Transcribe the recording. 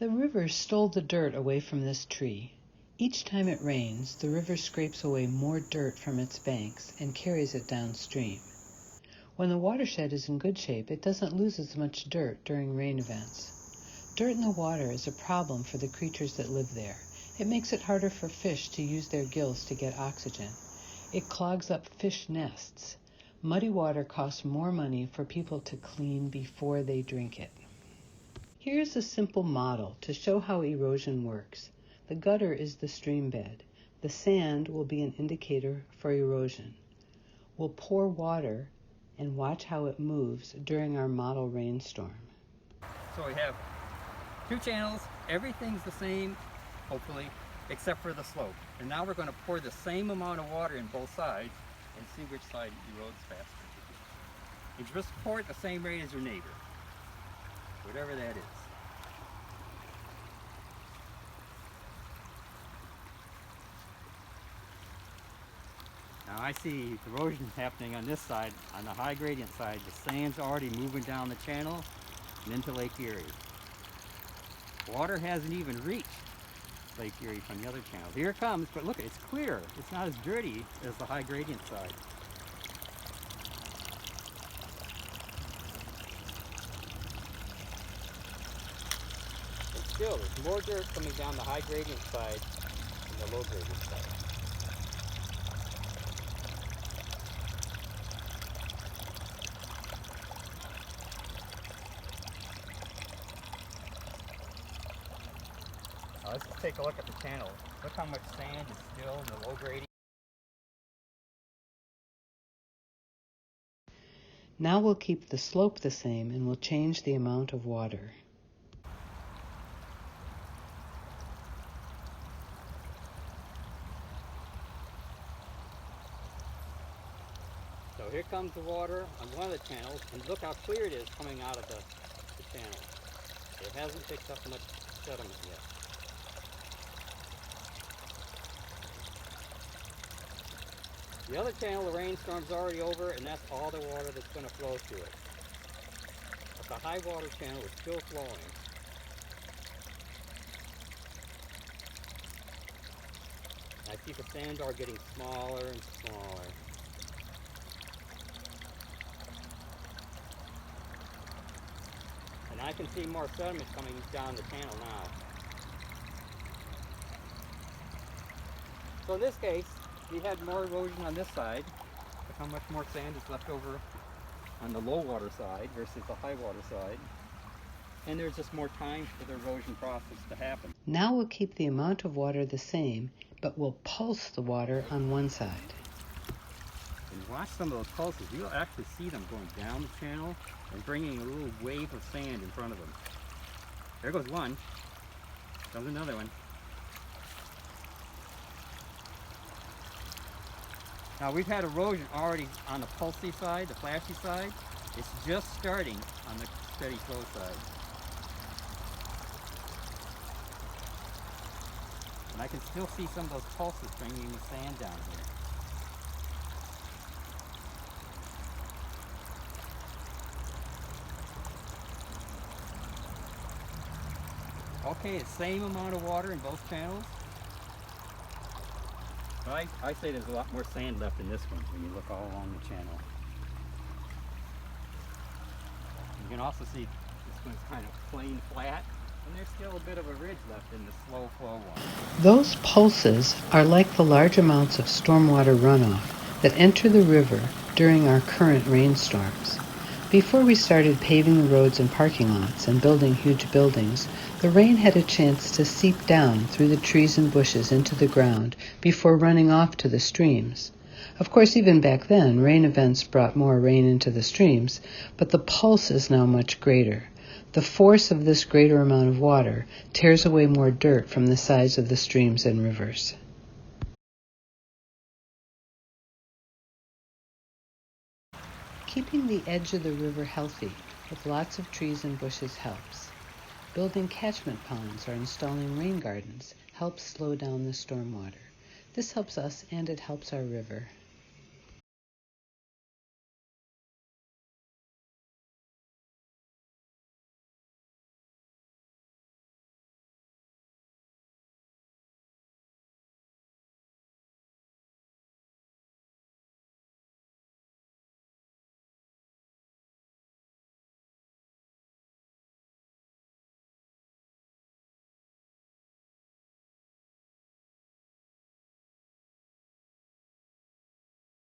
The river stole the dirt away from this tree. Each time it rains, the river scrapes away more dirt from its banks and carries it downstream. When the watershed is in good shape, it doesn't lose as much dirt during rain events. Dirt in the water is a problem for the creatures that live there. It makes it harder for fish to use their gills to get oxygen. It clogs up fish nests. Muddy water costs more money for people to clean before they drink it. Here's a simple model to show how erosion works. The gutter is the stream bed. The sand will be an indicator for erosion. We'll pour water and watch how it moves during our model rainstorm. So we have two channels, everything's the same, hopefully, except for the slope. And now we're going to pour the same amount of water in both sides and see which side erodes faster. You just pour it the same rate as your neighbor, whatever that is. Now I see erosion happening on this side, on the high gradient side. The sand's already moving down the channel and into Lake Erie. Water hasn't even reached Lake Erie from the other channel. Here it comes, but look, it's clear. It's not as dirty as the high gradient side. But still, there's more dirt coming down the high gradient side than the low gradient side. Let's just take a look at the channel. Look how much sand is still in the low gradient. Now we'll keep the slope the same and we'll change the amount of water. So here comes the water on one of the channels, and look how clear it is coming out of the channel. It hasn't picked up much sediment yet. The other channel, the rainstorm's already over, and that's all the water that's going to flow through it. But the high water channel is still flowing. I see the sandbar getting smaller and smaller. And I can see more sediment coming down the channel now. So in this case, we had more erosion on this side. Look how much more sand is left over on the low water side versus the high water side. And there's just more time for the erosion process to happen. Now we'll keep the amount of water the same, but we'll pulse the water on one side. And watch some of those pulses. You'll actually see them going down the channel and bringing a little wave of sand in front of them. There goes one. Comes another one. Now we've had erosion already on the pulsy side, the flashy side. It's just starting on the steady flow side. And I can still see some of those pulses bringing the sand down here. Okay, the same amount of water in both channels. But I say there's a lot more sand left in this one when you look all along the channel. You can also see this one's kind of plain flat, and there's still a bit of a ridge left in the slow flow one. Those pulses are like the large amounts of stormwater runoff that enter the river during our current rainstorms. Before we started paving the roads and parking lots and building huge buildings, the rain had a chance to seep down through the trees and bushes into the ground before running off to the streams. Of course, even back then, rain events brought more rain into the streams, but the pulse is now much greater. The force of this greater amount of water tears away more dirt from the sides of the streams and rivers. Keeping the edge of the river healthy with lots of trees and bushes helps. Building catchment ponds or installing rain gardens helps slow down the stormwater. This helps us and it helps our river.